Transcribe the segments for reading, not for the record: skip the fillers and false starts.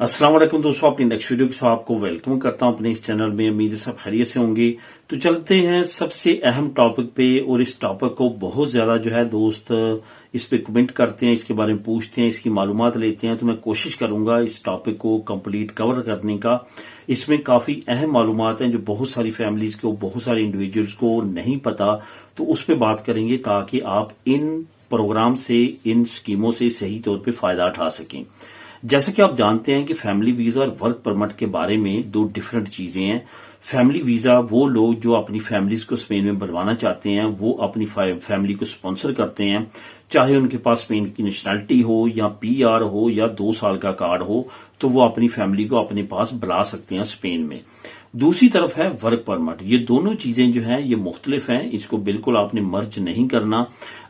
अस्सलाम वालेकुम दोस्तों, अपनी नेक्स्ट वीडियो के साथ आपको वेलकम करता हूं अपने इस चैनल में। उम्मीद है सब खैरियत से होंगे। तो चलते हैं सबसे अहम टॉपिक पे, और इस टॉपिक को बहुत ज्यादा जो है दोस्त इस पे कमेंट करते हैं, इसके बारे में पूछते हैं, इसकी मालूमात लेते हैं। तो मैं कोशिश करूंगा इस टॉपिक को कंप्लीट कवर करने का। इसमें काफी अहम मालूमात हैं जो बहुत सारी फैमिलीज को, बहुत सारे इंडिविजुअल्स को नहीं पता, तो उस पर बात करेंगे ताकि आप इन प्रोग्राम से, इन स्कीमों से सही तौर पे फायदा उठा सकें। जैसा कि आप जानते हैं कि फैमिली वीजा और वर्क परमिट के बारे में दो डिफरेंट चीजें हैं। फैमिली वीजा वो लोग जो अपनी फैमिलीज को स्पेन में बनवाना चाहते हैं, वो अपनी फैमिली को स्पॉन्सर करते हैं, चाहे उनके पास स्पेन की नेशनैलिटी हो या पीआर हो या 2 साल का कार्ड हो, तो वो अपनी फैमिली को अपने पास बुला सकते हैं स्पेन में। दूसरी तरफ है वर्क परमिट। ये दोनों चीजें जो हैं ये मुख्तलिफ हैं, इसको बिल्कुल आपने मर्ज नहीं करना।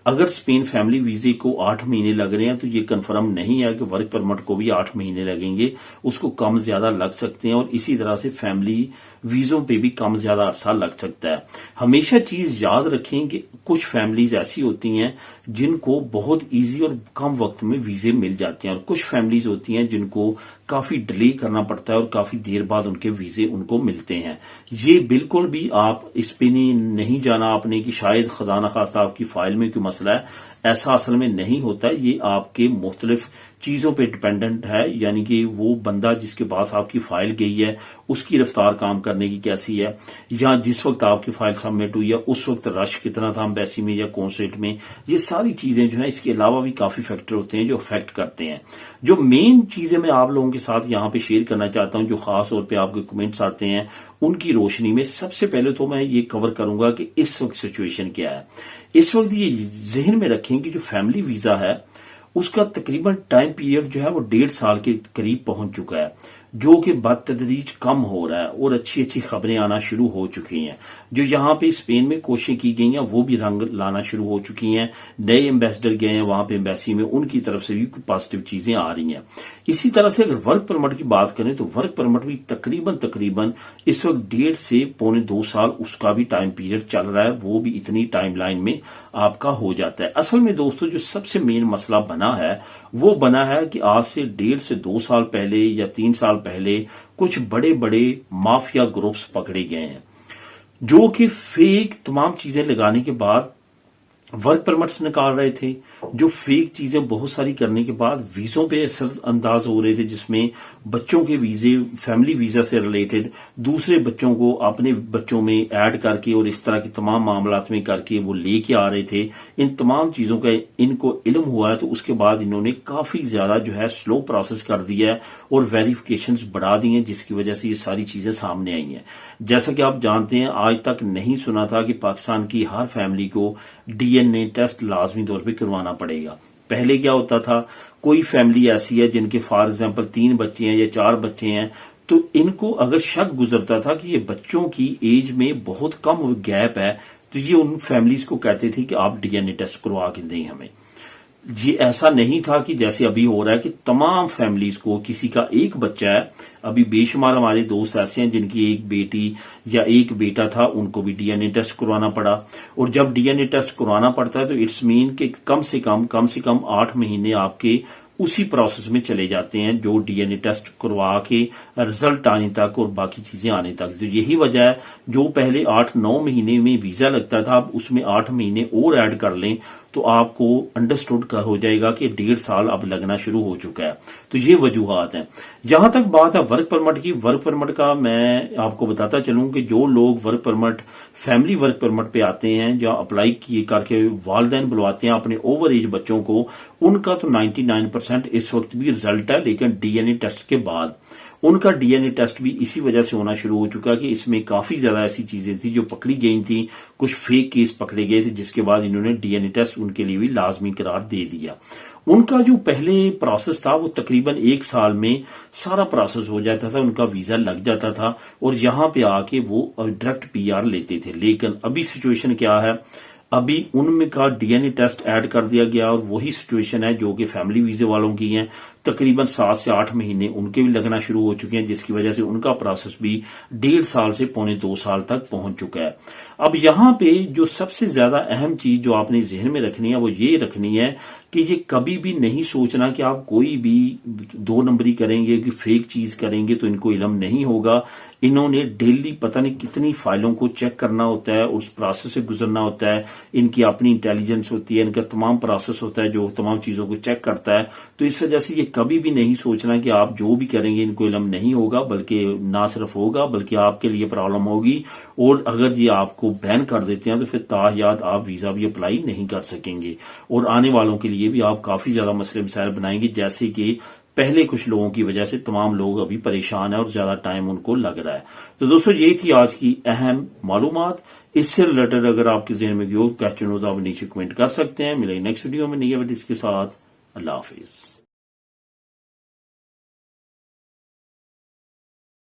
अगर स्पेन फैमिली वीजे को 8 महीने लग रहे हैं तो ये कंफर्म नहीं है कि वर्क परमिट को भी 8 महीने लगेंगे, उसको कम ज्यादा लग सकते हैं, और इसी तरह से फैमिली वीजों पे भी कम ज्यादा अरसा लग सकता है। हमेशा चीज याद रखें कि कुछ फैमिलीज ऐसी होती हैं जिनको बहुत इजी और कम वक्त में वीजे मिल जाते हैं, और कुछ फैमिलीज होती हैं जिनको काफी डिले करना पड़ता है और काफी देर बाद उनके वीजे उनको मिलते हैं। ये बिल्कुल भी आप इस पे नहीं जाना आपने कि शायद खुदा न खास्ता आपकी फाइल में कोई मसला है, ऐसा असल में नहीं होता। ये आपके मुख्तलिफ चीजों पे डिपेंडेंट है, यानी कि वो बंदा जिसके पास आपकी फाइल गई है उसकी रफ्तार काम करने की कैसी है, या जिस वक्त आपकी फाइल सबमिट हुई है उस वक्त रश कितना था एम्बेसी में या कॉन्सुलेट में। ये सारी चीजें जो है, इसके अलावा भी काफी फैक्टर होते हैं जो अफेक्ट करते हैं। जो मेन चीजें मैं आप लोगों के साथ यहाँ पे शेयर करना चाहता हूँ, जो खास तौर पे आपके कमेंट्स आते हैं उनकी रोशनी में, सबसे पहले तो मैं ये कवर करूंगा कि इस वक्त सिचुएशन क्या है। इस वक्त ये जहन में रखें कि जो फैमिली वीजा है उसका तकरीबन टाइम पीरियड जो है वो 1.5 साल के करीब पहुंच चुका है, जो कि बतदरीज कम हो रहा है, और अच्छी अच्छी खबरें आना शुरू हो चुकी हैं। जो यहाँ पे स्पेन में कोशिशें की गई हैं वो भी रंग लाना शुरू हो चुकी हैं। नए एम्बेसडर गए हैं वहां पे एम्बेसी में, उनकी तरफ से भी पॉजिटिव चीजें आ रही हैं। इसी तरह से अगर वर्क परमिट की बात करें तो वर्क परमिट भी तकरीबन इस वक्त 1.5 से पौने 2 साल उसका भी टाइम पीरियड चल रहा है, वो भी इतनी टाइम लाइन में आपका हो जाता है। असल में दोस्तों जो सबसे मेन मसला बना है वो बना है कि आज से 1.5 से 2 साल पहले या 3 साल पहले कुछ बड़े बड़े माफिया ग्रुप्स पकड़े गए हैं, जो कि फेक तमाम चीजें लगाने के बाद वर्क परमिट्स निकाल रहे थे, जो फेक चीजें बहुत सारी करने के बाद वीजों पे असर अंदाज हो रहे थे, जिसमें बच्चों के वीजे फैमिली वीजा से रिलेटेड दूसरे बच्चों को अपने बच्चों में ऐड करके और इस तरह के तमाम मामलात में करके वो लेके आ रहे थे। इन तमाम चीजों का इनको इल्म हुआ है, तो उसके बाद इन्होंने काफी ज्यादा जो है स्लो प्रोसेस कर दिया है और वेरिफिकेशंस बढ़ा दी हैं, जिसकी वजह से ये सारी चीजें सामने आई हैं। जैसा कि आप जानते हैं, आज तक नहीं सुना था कि पाकिस्तान की हर फैमिली को डीएनए टेस्ट लाजमी तौर पे करवाना पड़ेगा। पहले क्या होता था, कोई फैमिली ऐसी है जिनके फॉर एग्जांपल 3 बच्चे हैं या 4 बच्चे हैं, तो इनको अगर शक गुजरता था कि ये बच्चों की एज में बहुत कम गैप है, तो ये उन फैमिलीज को कहते थे कि आप डीएनए टेस्ट करवा के दें हमें। ये ऐसा नहीं था कि जैसे अभी हो रहा है कि तमाम फैमिलीज को, किसी का एक बच्चा है, अभी बेशुमार हमारे दोस्त ऐसे हैं जिनकी एक बेटी या एक बेटा था, उनको भी डीएनए टेस्ट करवाना पड़ा। और जब डीएनए टेस्ट करवाना पड़ता है तो इट्स मीन कि कम से कम 8 महीने आपके उसी प्रोसेस में चले जाते हैं, जो डीएनए टेस्ट करवा के रिजल्ट आने तक और बाकी चीजें आने तक। तो यही वजह है, जो पहले 8-9 महीने में वीजा लगता था, अब उसमें 8 महीने और ऐड कर लें तो आपको अंडरस्टूड हो जाएगा कि 1.5 साल अब लगना शुरू हो चुका है। तो ये वजूहात हैं। जहां तक बात है वर्क परमिट की, वर्क परमिट का मैं आपको बताता चलूं कि जो लोग work permit, family work permit पे आते हैं, जो अप्लाई किए करके वालिदैन बुलवाते हैं अपने ओवर एज बच्चों को, उनका तो 99% इस वक्त भी रिजल्ट है, लेकिन डीएनए टेस्ट के बाद उनका डीएनए टेस्ट भी इसी वजह से होना शुरू हो चुका कि इसमें काफी ज्यादा ऐसी चीजें थी जो पकड़ी गई थी, कुछ फेक केस पकड़े गए थे, जिसके बाद इन्होंने डीएनए टेस्ट उनके लिए भी लाजमी करार दे दिया। उनका जो पहले प्रोसेस था वो तकरीबन 1 साल में सारा प्रोसेस हो जाता था, उनका वीजा लग जाता था और यहां पे आके वो डायरेक्ट पीआर लेते थे। लेकिन अभी सिचुएशन क्या है, अभी उनमें का डीएनए टेस्ट ऐड कर दिया गया और वही सिचुएशन है जो कि फैमिली वीजे वालों की है। تقریباً 7 سے 8 مہینے ان کے بھی لگنا شروع ہو چکے ہیں، جس کی وجہ سے ان کا پروسیس بھی 1.5 سال سے 1.25 سال تک پہنچ چکا ہے۔ اب یہاں پہ جو سب سے زیادہ اہم چیز جو آپ نے ذہن میں رکھنی ہے وہ یہ رکھنی ہے کہ یہ کبھی بھی نہیں سوچنا کہ آپ کوئی بھی 2 نمبری کریں گے کہ فیک چیز کریں گے تو ان کو علم نہیں ہوگا۔ انہوں نے ڈیلی پتہ نہیں کتنی فائلوں کو چیک کرنا ہوتا ہے، اس پروسیس سے گزرنا ہوتا ہے، ان کی اپنی انٹیلیجنس ہوتی ہے، ان کا تمام پروسیس ہوتا ہے جو تمام چیزوں کو چیک کرتا ہے۔ تو اس وجہ سے یہ کبھی بھی نہیں سوچنا کہ آپ جو بھی کریں گے ان کو علم نہیں ہوگا، بلکہ نہ صرف ہوگا بلکہ آپ کے لیے پرابلم ہوگی، اور اگر یہ آپ کو بین کر دیتے ہیں تو پھر تاحیات آپ ویزا بھی اپلائی نہیں کر سکیں گے، اور آنے والوں کے لیے بھی آپ کافی زیادہ مسئلے مسائل بنائیں گے، جیسے کہ پہلے کچھ لوگوں کی وجہ سے تمام لوگ ابھی پریشان ہیں اور زیادہ ٹائم ان کو لگ رہا ہے۔ تو دوستو یہی تھی آج کی اہم معلومات۔ اس سے ریلیٹڈ اگر آپ کے ذہن میں کوئی کوسچن ہو تو آپ نیچے کمنٹ کر سکتے ہیں۔ ملیں گے نیکسٹ ویڈیو میں نئی اپڈیٹس کے ساتھ۔ اللہ حافظ۔